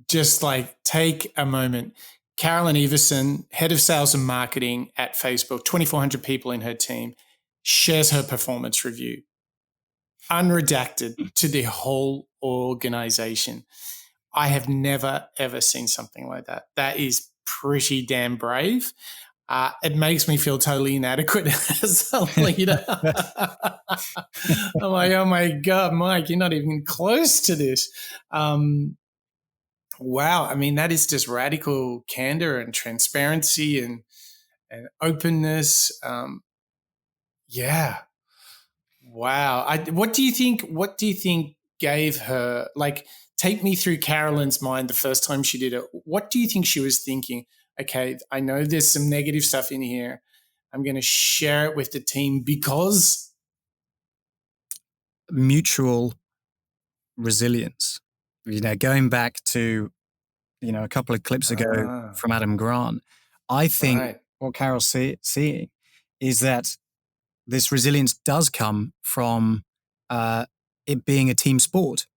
just like take a moment. Carolyn Everson, head of sales and marketing at Facebook, 2,400 people in her team, shares her performance review, unredacted, to the whole organization. I have never, ever seen something like that. That is pretty damn brave. it makes me feel totally inadequate as a leader. I'm like, oh my God, Mike, you're not even close to this. Wow. I mean, that is just radical candor and transparency and openness. Yeah. Wow. What do you think gave her, like, take me through Carolyn's mind the first time she did it. What do you think she was thinking? Okay, I know there's some negative stuff in here. I'm going to share it with the team because mutual resilience. Going back to, a couple of clips ago from Adam Grant, I think what Carol's seeing is that this resilience does come from it being a team sport.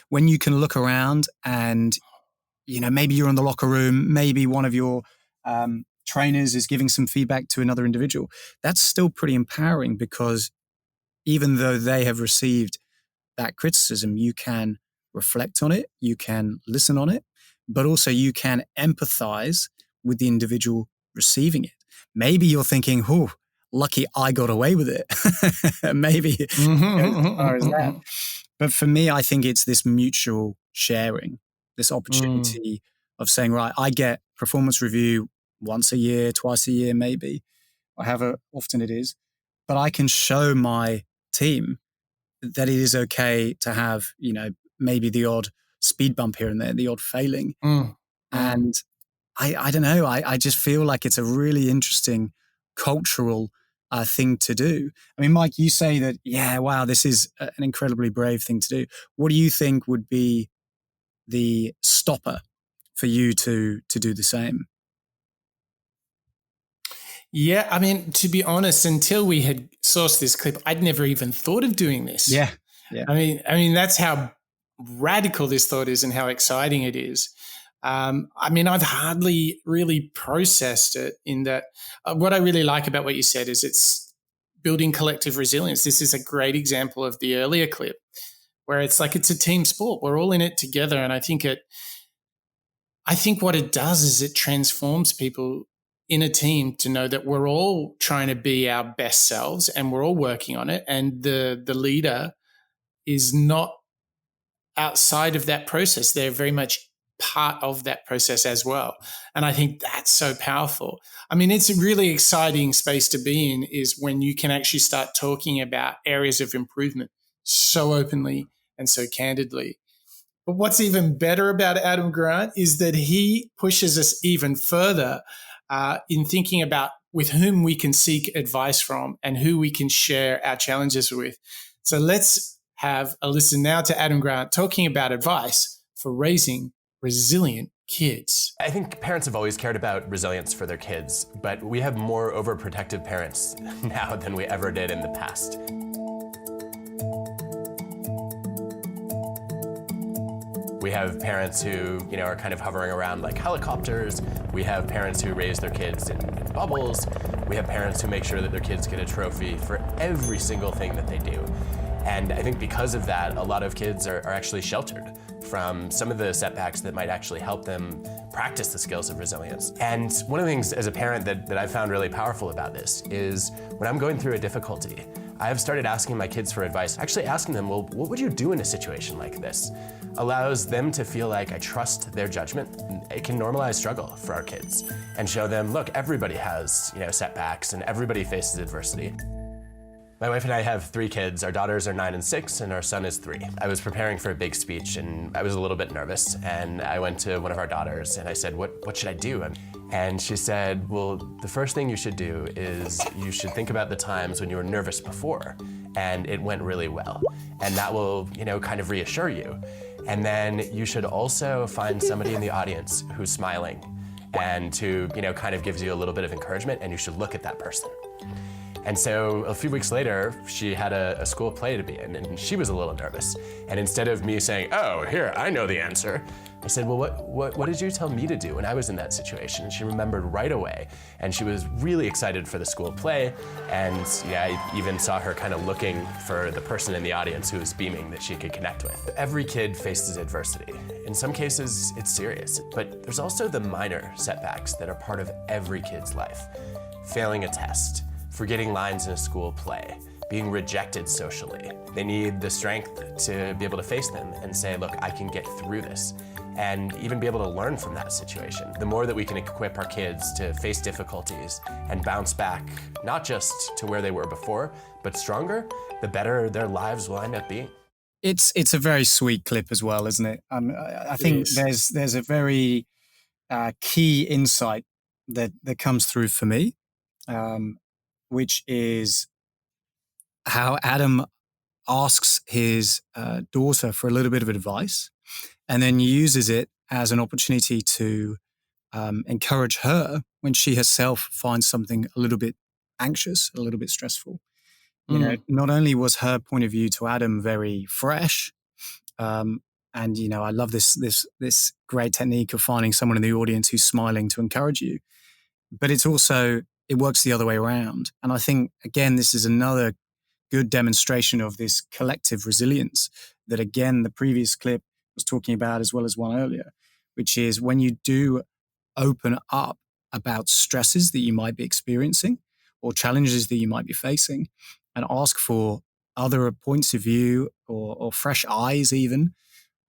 When you can look around and, maybe you're in the locker room, maybe one of your trainers is giving some feedback to another individual, that's still pretty empowering, because even though they have received that criticism, you can reflect on it, you can listen on it, but also you can empathize with the individual receiving it. Maybe you're thinking, oh, lucky I got away with it. Maybe as far as that. But for me, I think it's this mutual sharing, this opportunity of saying, right, I get performance review once a year, twice a year, maybe, or however often it is, but I can show my team that it is okay to have, maybe the odd speed bump here and there, the odd failing. And I don't know, I just feel like it's a really interesting cultural thing to do. I mean, Mike, you say that, yeah, wow, this is an incredibly brave thing to do. What do you think would be the stopper for you to do the same? Yeah, I mean, to be honest, until we had sourced this clip, I'd never even thought of doing this. Yeah. I mean, that's how radical this thought is and how exciting it is. I mean, I've hardly really processed it in that. What I really like about what you said is it's building collective resilience. This is a great example of the earlier clip where it's like it's a team sport. We're all in it together, and I think what it does is it transforms people in a team to know that we're all trying to be our best selves and we're all working on it. And the leader is not outside of that process. They're very much part of that process as well. And I think that's so powerful. I mean, it's a really exciting space to be in, is when you can actually start talking about areas of improvement so openly and so candidly. But what's even better about Adam Grant is that he pushes us even further in thinking about with whom we can seek advice from and who we can share our challenges with. So let's have a listen now to Adam Grant talking about advice for raising resilient kids. I think parents have always cared about resilience for their kids, but we have more overprotective parents now than we ever did in the past. We have parents who, are kind of hovering around like helicopters. We have parents who raise their kids in bubbles. We have parents who make sure that their kids get a trophy for every single thing that they do. And I think because of that, a lot of kids are actually sheltered from some of the setbacks that might actually help them practice the skills of resilience. And one of the things as a parent that I found really powerful about this is when I'm going through a difficulty, I've started asking my kids for advice, actually asking them, well, what would you do in a situation like this? Allows them to feel like I trust their judgment. It can normalize struggle for our kids and show them, look, everybody has, setbacks and everybody faces adversity. My wife and I have 3 kids. Our daughters are 9 and 6, and our son is 3. I was preparing for a big speech, and I was a little bit nervous, and I went to one of our daughters, and I said, what should I do? And she said, well, the first thing you should do is you should think about the times when you were nervous before, and it went really well. And that will, kind of reassure you. And then you should also find somebody in the audience who's smiling and who, kind of gives you a little bit of encouragement, and you should look at that person. And so a few weeks later, she had a school play to be in, and she was a little nervous. And instead of me saying, oh, here, I know the answer, I said, well, what did you tell me to do when I was in that situation? And she remembered right away, and she was really excited for the school play. And I even saw her kind of looking for the person in the audience who was beaming that she could connect with. Every kid faces adversity. In some cases, it's serious, but there's also the minor setbacks that are part of every kid's life. failing a test, forgetting lines in a school play, being rejected socially. They need the strength to be able to face them and say, look, I can get through this, and even be able to learn from that situation. The more that we can equip our kids to face difficulties and bounce back, not just to where they were before, but stronger, the better their lives will end up being. It's a very sweet clip as well, isn't it? I think there's a very key insight that comes through for me, which is how Adam asks his daughter for a little bit of advice and then uses it as an opportunity to encourage her when she herself finds something a little bit anxious, a little bit stressful. You know, not only was her point of view to Adam very fresh, and you know, I love this great technique of finding someone in the audience who's smiling to encourage you, but it works the other way around. And I think again, this is another good demonstration of this collective resilience that again the previous clip was talking about, as well as one earlier, which is when you do open up about stresses that you might be experiencing or challenges that you might be facing, and ask for other points of view or fresh eyes even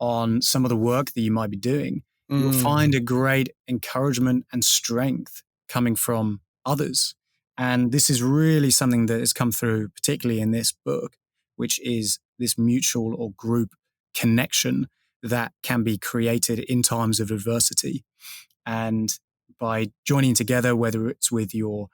on some of the work that you might be doing, you'll find a great encouragement and strength coming from others. And this is really something that has come through, particularly in this book, which is this mutual or group connection that can be created in times of adversity. And by joining together, whether it's with your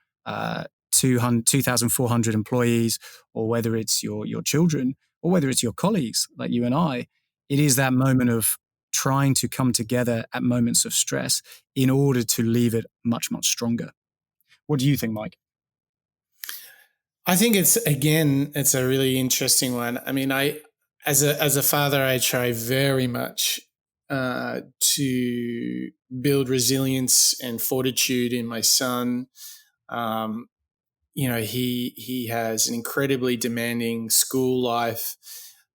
2,400 employees, or whether it's your children, or whether it's your colleagues like you and I, it is that moment of trying to come together at moments of stress in order to leave it much, much stronger. What do you think, Mike? I think it's a really interesting one. I mean, as a father, I try very much to build resilience and fortitude in my son. You know, he has an incredibly demanding school life.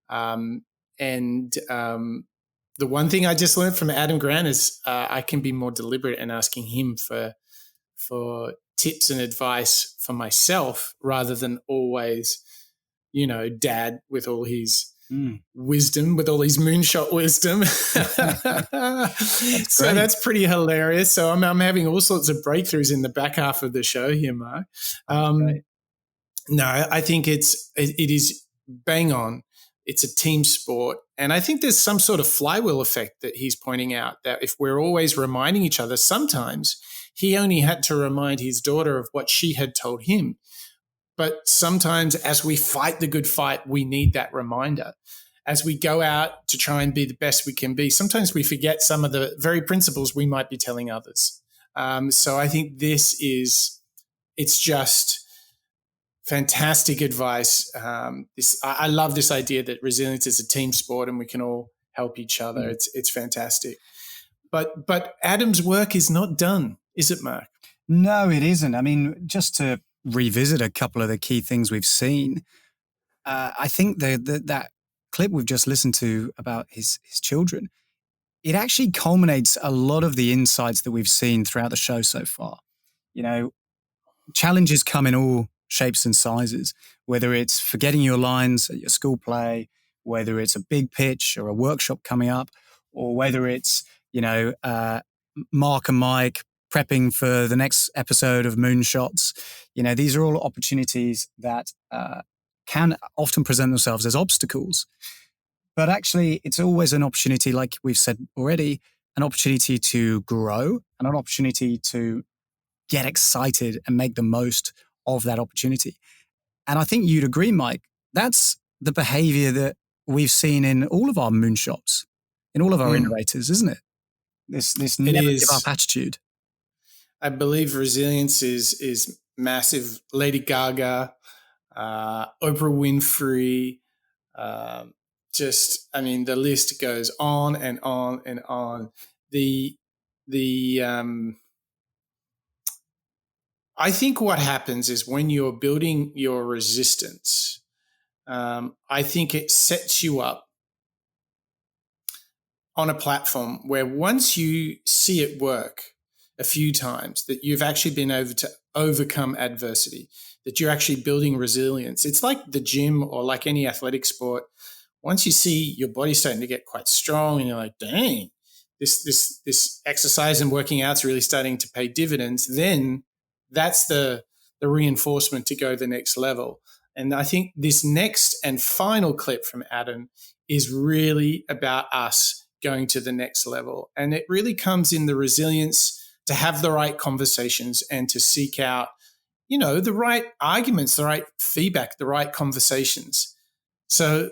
The one thing I just learned from Adam Grant is I can be more deliberate in asking him for tips and advice for myself rather than always, you know, dad with all his wisdom, with all his moonshot wisdom. So that's pretty hilarious. So I'm having all sorts of breakthroughs in the back half of the show here, Mark. No, I think it is bang on. It's a team sport. And I think there's some sort of flywheel effect that he's pointing out, that if we're always reminding each other, sometimes he only had to remind his daughter of what she had told him. But sometimes as we fight the good fight, we need that reminder. As we go out to try and be the best we can be, sometimes we forget some of the very principles we might be telling others. So I think it's just fantastic advice. I love this idea that resilience is a team sport and we can all help each other. It's fantastic. But Adam's work is not done, is it, Mark? No, it isn't. I mean, just to revisit a couple of the key things we've seen, I think that clip we've just listened to about his children, it actually culminates a lot of the insights that we've seen throughout the show so far. You know, challenges come in all shapes and sizes, whether it's forgetting your lines at your school play, whether it's a big pitch or a workshop coming up, or whether it's, you know, Mark and Mike prepping for the next episode of Moonshots. You know, these are all opportunities that can often present themselves as obstacles. But actually, it's always an opportunity, like we've said already, an opportunity to grow and an opportunity to get excited and make the most of that opportunity. And I think you'd agree, Mike, that's the behavior that we've seen in all of our moonshots, in all of our innovators, isn't it? This never give up attitude. I believe resilience is massive. Lady Gaga, Oprah Winfrey, I mean, the list goes on and on and on. I think what happens is when you're building your resistance, I think it sets you up on a platform where once you see it work, a few times, that you've actually been able to overcome adversity, that you're actually building resilience. It's like the gym or like any athletic sport. Once you see your body starting to get quite strong and you're like, dang, this exercise and working out's really starting to pay dividends, then that's the reinforcement to go the next level. And I think this next and final clip from Adam is really about us going to the next level. And it really comes in the resilience to have the right conversations and to seek out, the right arguments, the right feedback, the right conversations. So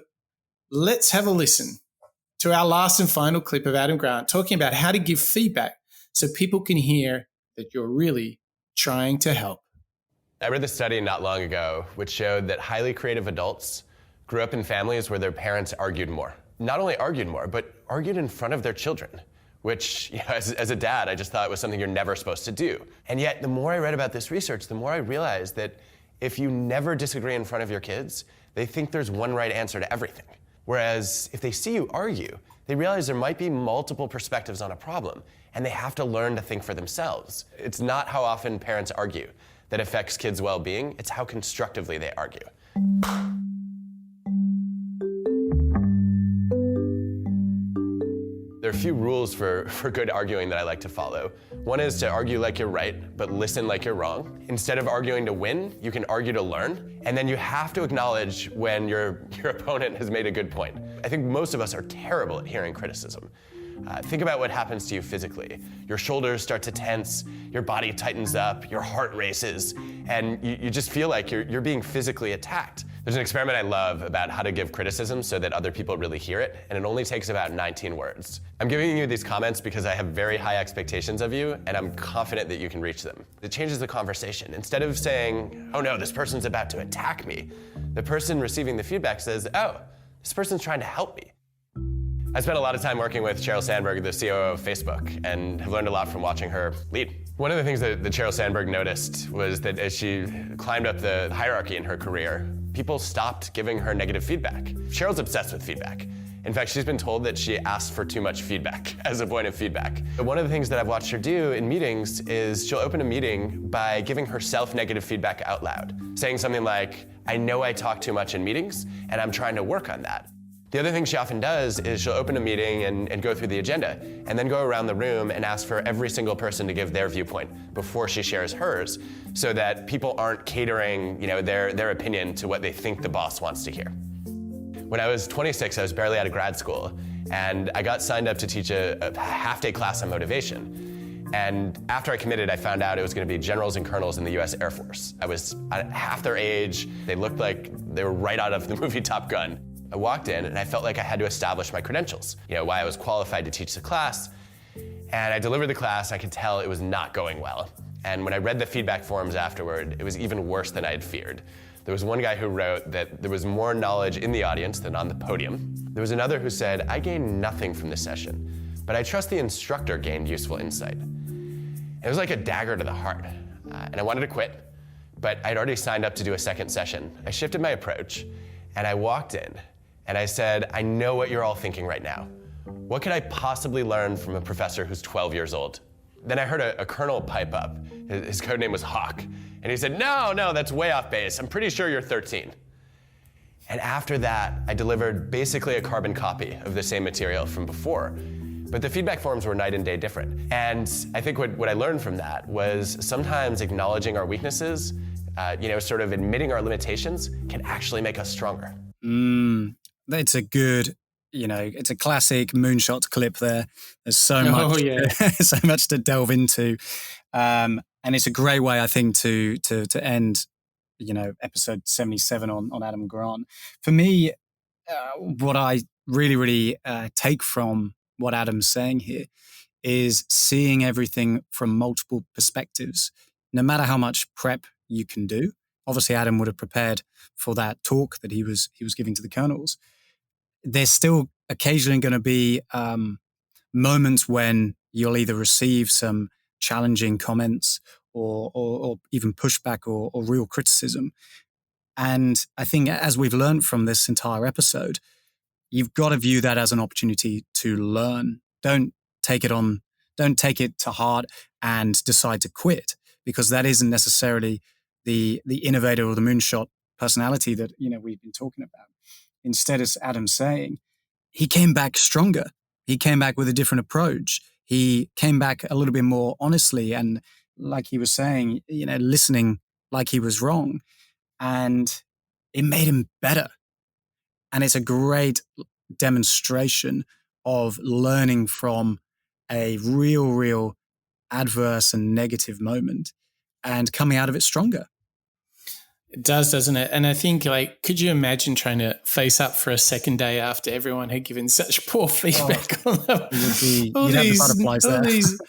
let's have a listen to our last and final clip of Adam Grant talking about how to give feedback so people can hear that you're really trying to help. I read this study not long ago which showed that highly creative adults grew up in families where their parents argued more. Not only argued more, but argued in front of their children, which, as a dad, I just thought was something you're never supposed to do. And yet, the more I read about this research, the more I realized that if you never disagree in front of your kids, they think there's one right answer to everything. Whereas if they see you argue, they realize there might be multiple perspectives on a problem, and they have to learn to think for themselves. It's not how often parents argue that affects kids' well-being, it's how constructively they argue. There are a few rules for good arguing that I like to follow. One is to argue like you're right, but listen like you're wrong. Instead of arguing to win, you can argue to learn. And then you have to acknowledge when your opponent has made a good point. I think most of us are terrible at hearing criticism. Think about what happens to you physically. Your shoulders start to tense, your body tightens up, your heart races, and you just feel like you're being physically attacked. There's an experiment I love about how to give criticism so that other people really hear it, and it only takes about 19 words. I'm giving you these comments because I have very high expectations of you, and I'm confident that you can reach them. It changes the conversation. Instead of saying, oh no, this person's about to attack me, the person receiving the feedback says, oh, this person's trying to help me. I spent a lot of time working with Sheryl Sandberg, the COO of Facebook, and have learned a lot from watching her lead. One of the things that Sheryl Sandberg noticed was that as she climbed up the hierarchy in her career, people stopped giving her negative feedback. Cheryl's obsessed with feedback. In fact, she's been told that she asks for too much feedback as a point of feedback. But one of the things that I've watched her do in meetings is she'll open a meeting by giving herself negative feedback out loud, saying something like, I know I talk too much in meetings, and I'm trying to work on that. The other thing she often does is she'll open a meeting and go through the agenda, and then go around the room and ask for every single person to give their viewpoint before she shares hers, so that people aren't catering, their opinion to what they think the boss wants to hear. When I was 26, I was barely out of grad school, and I got signed up to teach a half-day class on motivation. And after I committed, I found out it was going to be generals and colonels in the US Air Force. I was half their age. They looked like they were right out of the movie Top Gun. I walked in and I felt like I had to establish my credentials, why I was qualified to teach the class. And I delivered the class, I could tell it was not going well. And when I read the feedback forms afterward, it was even worse than I had feared. There was one guy who wrote that there was more knowledge in the audience than on the podium. There was another who said, I gained nothing from this session, but I trust the instructor gained useful insight. It was like a dagger to the heart. And I wanted to quit, but I'd already signed up to do a second session. I shifted my approach, and I walked in, and I said, I know what you're all thinking right now. What could I possibly learn from a professor who's 12 years old? Then I heard a colonel pipe up. His code name was Hawk. And he said, no, that's way off base. I'm pretty sure you're 13. And after that, I delivered basically a carbon copy of the same material from before. But the feedback forms were night and day different. And I think what I learned from that was sometimes acknowledging our weaknesses, sort of admitting our limitations, can actually make us stronger. It's a good, it's a classic moonshot clip there. There's so much, so much to delve into. And it's a great way, I think, to end, episode 77 on Adam Grant. For me, what I really take from what Adam's saying here is seeing everything from multiple perspectives, no matter how much prep you can do. Obviously, Adam would have prepared for that talk that he was giving to the colonels. There's still occasionally going to be moments when you'll either receive some challenging comments or even pushback or real criticism. And I think as we've learned from this entire episode, you've got to view that as an opportunity to learn. Don't take it on Don't take it to heart and decide to quit, because that isn't necessarily the innovator or the moonshot personality that, we've been talking about. Instead, as Adam's saying, he came back stronger. He came back with a different approach. He came back a little bit more honestly, and like he was saying, listening like he was wrong, and it made him better. And it's a great demonstration of learning from a real adverse and negative moment and coming out of it stronger. It does, doesn't it? And I think, could you imagine trying to face up for a second day after everyone had given such poor feedback on them? All these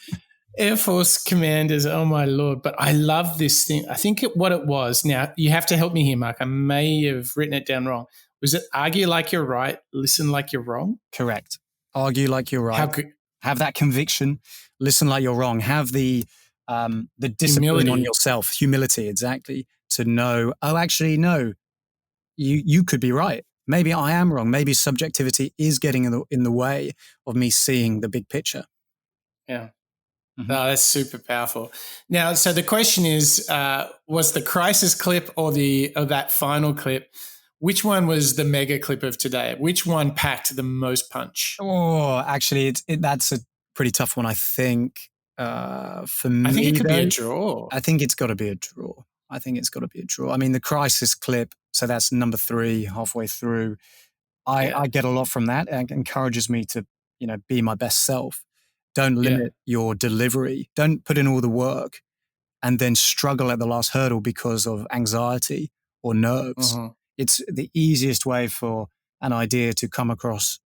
Air Force commanders, oh my Lord. But I love this thing. I think what it was, now you have to help me here, Mark. I may have written it down wrong. Was it argue like you're right, listen like you're wrong? Correct. Argue like you're right. Have that conviction, listen like you're wrong. Have the discipline on yourself, humility, exactly, to know, oh, actually, no, you could be right. Maybe I am wrong. Maybe subjectivity is getting in the way of me seeing the big picture. Yeah. Mm-hmm. Oh, that's super powerful. Now, so the question is, was the Crisis clip or that final clip, which one was the mega clip of today? Which one packed the most punch? Oh, actually, that's a pretty tough one, I think. For me, I think it could be a draw. I think it's got to be a draw. I mean, the Crisis clip, so that's number 3, halfway through. I get a lot from that, and it encourages me to, be my best self. Don't limit your delivery. Don't put in all the work and then struggle at the last hurdle because of anxiety or nerves. Uh-huh. It's the easiest way for an idea to come across,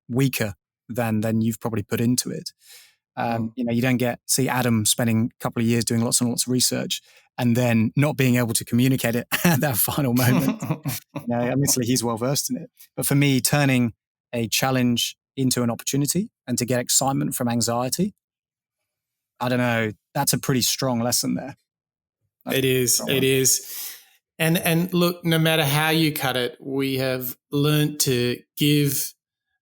weaker than you've probably put into it. You don't see Adam spending a couple of years doing lots and lots of research and then not being able to communicate it at that final moment. Obviously he's well versed in it. But for me, turning a challenge into an opportunity and to get excitement from anxiety, I don't know, that's a pretty strong lesson there. It is. And look, no matter how you cut it, we have learned to give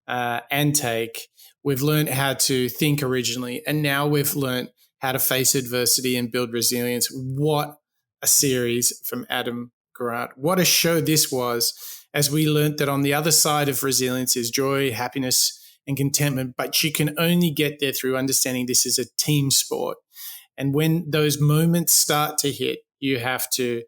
and take. We've learned how to think originally, and now we've learned how to face adversity and build resilience. What a series from Adam Grant. What a show this was, as we learned that on the other side of resilience is joy, happiness, and contentment, but you can only get there through understanding this is a team sport. And when those moments start to hit, you have to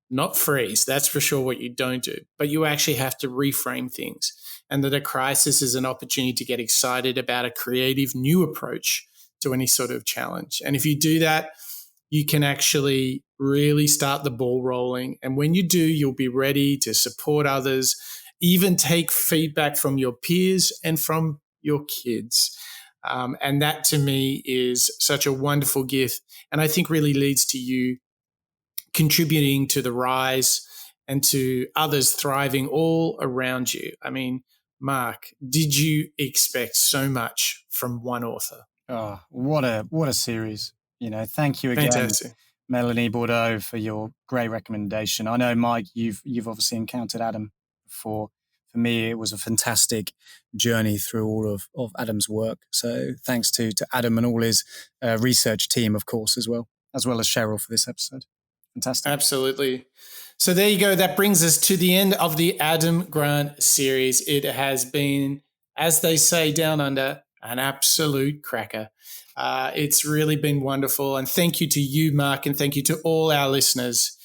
not freeze. That's for sure what you don't do, but you actually have to reframe things. And that a crisis is an opportunity to get excited about a creative new approach to any sort of challenge. And if you do that, you can actually really start the ball rolling. And when you do, you'll be ready to support others, even take feedback from your peers and from your kids. And that to me is such a wonderful gift. And I think really leads to you contributing to the rise and to others thriving all around you. I mean, Mark, did you expect so much from one author? Oh, what a series. Thank you again, Fantastic. Melanie Bordeaux, for your great recommendation. I know, Mike, you've obviously encountered Adam before. For me, it was a fantastic journey through all of Adam's work. So thanks to Adam and all his research team, of course, as well as Cheryl for this episode. Fantastic. Absolutely. So there you go. That brings us to the end of the Adam Grant series. It has been, as they say down under, an absolute cracker. It's really been wonderful. And thank you to you, Mark, and thank you to all our listeners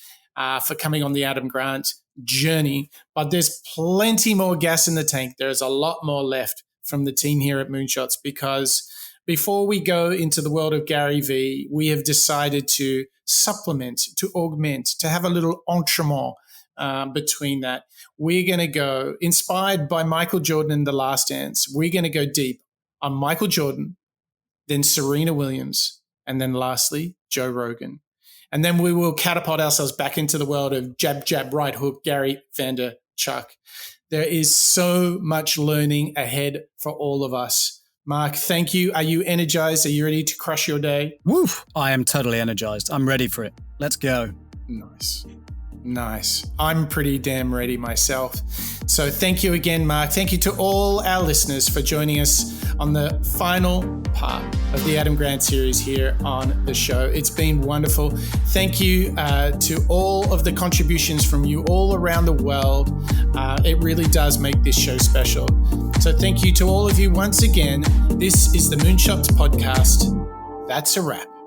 for coming on the Adam Grant journey. But there's plenty more gas in the tank. There's a lot more left from the team here at Moonshots, because before we go into the world of Gary Vee, we have decided to supplement, to augment, to have a little entremont between that. We're going to go, inspired by Michael Jordan and The Last Dance, we're going to go deep on Michael Jordan, then Serena Williams, and then lastly, Joe Rogan. And then we will catapult ourselves back into the world of jab, jab, right hook, Gary Vaynerchuk. There is so much learning ahead for all of us. Mark, thank you. Are you energized? Are you ready to crush your day? Woof! I am totally energized. I'm ready for it. Let's go. Nice. Nice. I'm pretty damn ready myself. So thank you again, Mark. Thank you to all our listeners for joining us on the final part of the Adam Grant series here on the show. It's been wonderful. Thank you to all of the contributions from you all around the world. It really does make this show special. So thank you to all of you once again. This is the Moonshots Podcast. That's a wrap.